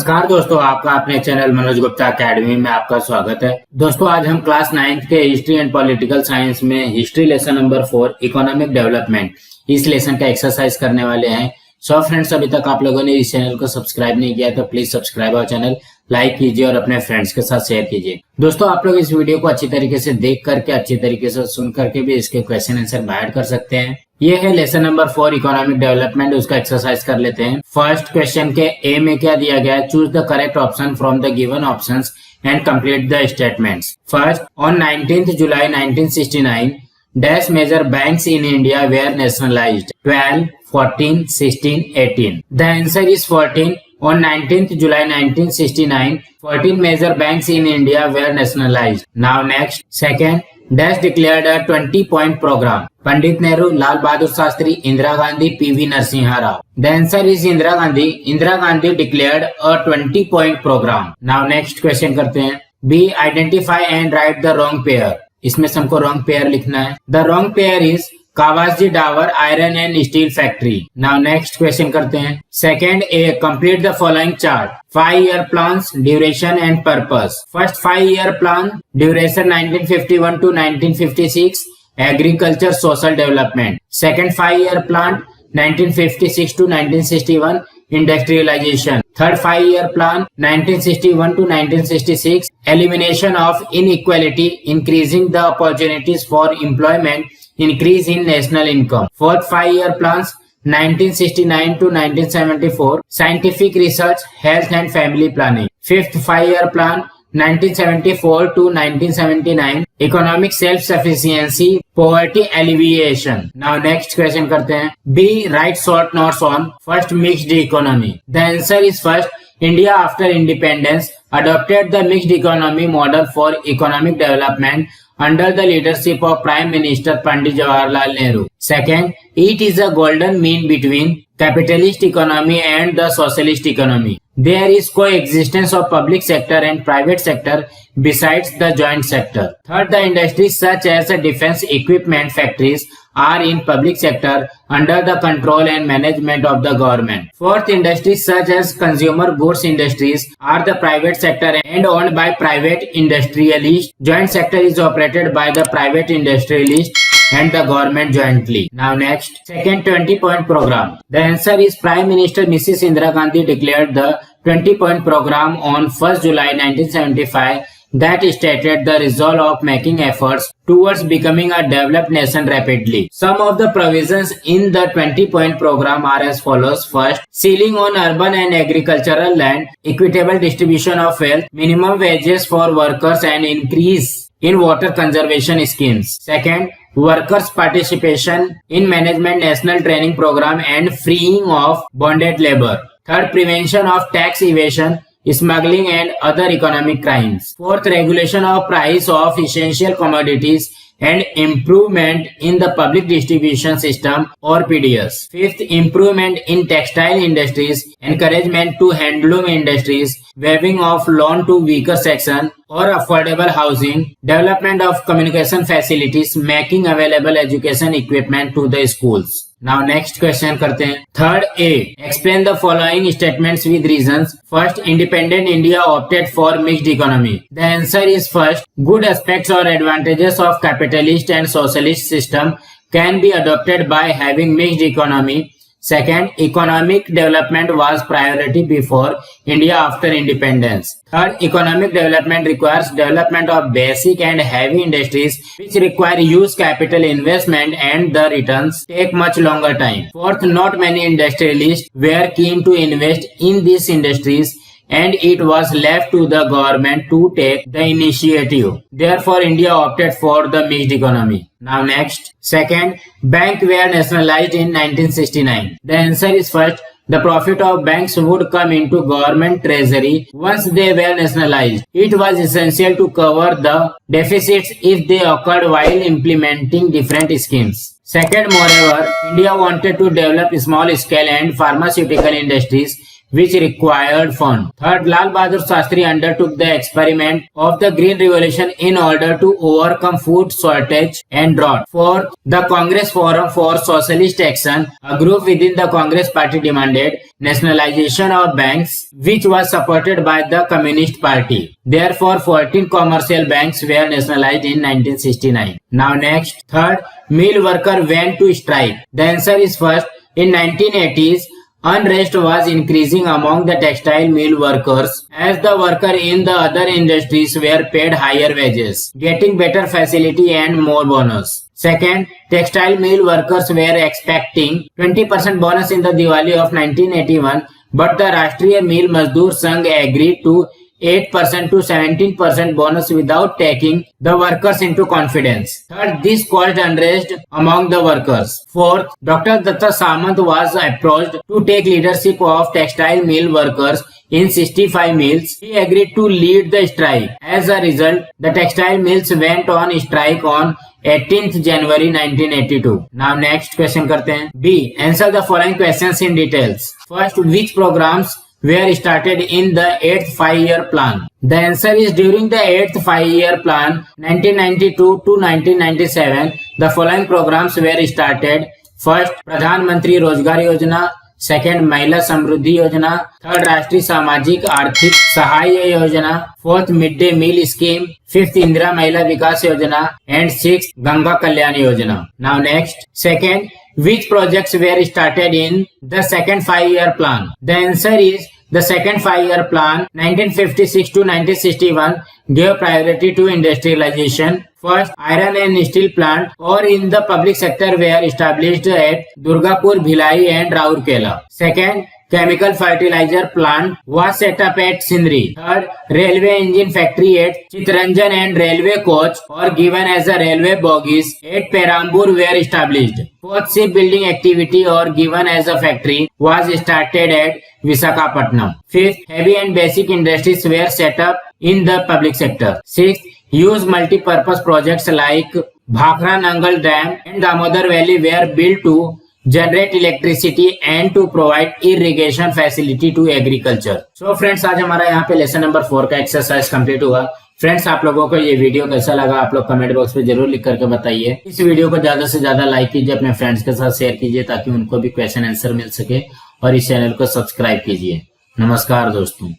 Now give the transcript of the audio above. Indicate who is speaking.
Speaker 1: नमस्कार दोस्तों, आपका अपने चैनल मनोज गुप्ता अकेडमी में आपका स्वागत है। दोस्तों आज हम क्लास 9th के हिस्ट्री एंड पॉलिटिकल साइंस में history lesson number 4 economic development इस लेसन का एक्सरसाइज करने वाले हैं। सो फ्रेंड्स, अभी तक आप लोगों ने इस चैनल को सब्सक्राइब नहीं किया तो please subscribe our channel, like कीजिए और अपने फ्रेंड्स के साथ शेयर कीजिए। दोस्तों आप लोग इस वीडियो को अच्छी तरीके से देख करके, अच्छी तरीके से सुन करके भी इसके क्वेश्चन आंसर बाहर कर सकते हैं। ये है लेसन नंबर 4 इकोनॉमिक डेवलपमेंट, उसका एक्सरसाइज कर लेते हैं। फर्स्ट क्वेश्चन के ए में क्या दिया गया है? Choose the correct option from the given options and complete the statements. First, on 19th July 1969 dash major banks in India were nationalized? 12, 14, 16, 18. The answer is 14. On 19th July 1969, 14 major banks in India were nationalized. Now next, second, dash declared a 20-point program? Pandit Nehru, Lal Bahadur Shastri, Indira Gandhi, P.V. Narasimha Rao. The answer is Indira Gandhi. Indira Gandhi declared a 20-point program. Now next question करते हैं। B, identify and write the wrong pair. इसमें हमको wrong pair लिखना है। The wrong pair is Cowasji Davar iron and steel factory. Now next question करते हैं। Second A, complete the following chart. 5-year plans, duration and purpose. First 5-year plan, duration 1951 to 1956, agriculture social development. Second 5-year plan, 1956 to 1961, industrialization. Third 5-year plan, 1961 to 1966, elimination of inequality, increasing the opportunities for employment, increase in national income. Fourth 5-year plans, 1969 to 1974, scientific research, health and family planning. Fifth 5-year plan, 1974 to 1979, economic self-sufficiency, poverty alleviation. Now next question करते हैं। B, write short notes on first mixed economy. The answer is first, India after independence adopted the mixed economy model for economic development under the leadership of Prime Minister Pandit Jawaharlal Nehru. Second, it is a golden mean between capitalist economy and the socialist economy. There is coexistence of public sector and private sector besides the joint sector. Third, the industries such as defense equipment factories are in public sector under the control and management of the government. Fourth, industries such as consumer goods industries are the private sector and owned by private industrialists. Joint sector is operated by the private industrialists and the government jointly. Now next, second 20-point program. The answer is Prime Minister Mrs. Indira Gandhi declared the 20-point program on 1st July 1975 that stated the resolve of making efforts towards becoming a developed nation rapidly. Some of the provisions in the 20-point program are as follows. First, ceiling on urban and agricultural land, equitable distribution of wealth, minimum wages for workers and increase in water conservation schemes. Second, workers' participation in management national training program and freeing of bonded labor. Third, prevention of tax evasion, smuggling and other economic crimes. Fourth, regulation of price of essential commodities and improvement in the public distribution system or PDS. Fifth, improvement in textile industries, encouragement to handloom industries, waiving of loan to weaker section or affordable housing, development of communication facilities, making available education equipment to the schools. Now next question करते हैं। Third A, explain the following statements with reasons. First, independent India opted for mixed economy. The answer is first, good aspects or advantages of capitalist and socialist system can be adopted by having mixed economy. Second, economic development was priority before India after independence. Third, economic development requires development of basic and heavy industries which require huge capital investment and the returns take much longer time. Fourth, not many industrialists were keen to invest in these industries and it was left to the government to take the initiative. Therefore, India opted for the mixed economy. Now next, second, banks were nationalized in 1969. The answer is first, the profit of banks would come into government treasury once they were nationalized. It was essential to cover the deficits if they occurred while implementing different schemes. Second, moreover, India wanted to develop small scale and pharmaceutical industries which required fund. Third, Lal Bahadur Shastri undertook the experiment of the Green Revolution in order to overcome food shortage and drought. Fourth, the Congress Forum for Socialist Action, a group within the Congress Party, demanded nationalization of banks, which was supported by the Communist Party. Therefore, 14 commercial banks were nationalized in 1969. Now next, third, mill worker went to strike. The answer is first. In 1980s, unrest was increasing among the textile mill workers as the workers in the other industries were paid higher wages, getting better facility and more bonus. Second, textile mill workers were expecting 20% bonus in the Diwali of 1981, but the Rashtriya Mill Mazdoor Sangh agreed to 8% to 17% bonus without taking the workers into confidence. Third, this caused unrest among the workers. Fourth, Dr. Datta Samant was approached to take leadership of textile mill workers in 65 mills. He agreed to lead the strike. As a result, the textile mills went on strike on 18th January 1982. Now next question करते हैं. B. Answer the following questions in details. First, which programs were started in the 8th 5-year plan? The answer is during the 8th 5-year plan 1992 to 1997, the following programs were started. First, Pradhan Mantri Rozgar Yojana. Second, Mahila Samruddhi Yojana. Third, Rashtriya Samajik Arthik Sahaya Yojana. Fourth, Mid Day Meal Scheme. Fifth, Indira Mahila Vikas Yojana. And sixth, Ganga Kalyan Yojana. Now next, second, which projects were started in the second 5-year plan? The answer is the second 5-year plan 1956 to 1961 gave priority to industrialization. First, iron and steel plant or in the public sector were established at Durgapur, Bhilai and Raurkela. Second, chemical fertilizer plant was set up at Sindri. Third, railway engine factory at Chitranjan and railway coach or given as a railway bogies at Perambur were established. Fourth, shipbuilding activity or given as a factory was started at Visakhapatnam. Fifth, heavy and basic industries were set up in the public sector. Sixth, huge multi-purpose projects like Bhakra Nangal Dam and Damodar Valley were built to generate electricity and to provide irrigation facility to agriculture. So friends, आज हमारा यहाँ पे lesson number 4 का exercise complete हुआ. Friends, आप लोगों को ये वीडियो कैसा लगा आप लोग कमेंट बॉक्स में जरूर लिख करके बताइए. इस वीडियो को ज्यादा से ज्यादा लाइक कीजिए, अपने फ्रेंड्स के साथ शेयर कीजिए ताकि उनको भी क्वेश्चन आंसर मिल सके और इस चैनल को सब्सक्राइब कीजिए. नमस्कार दोस्तों.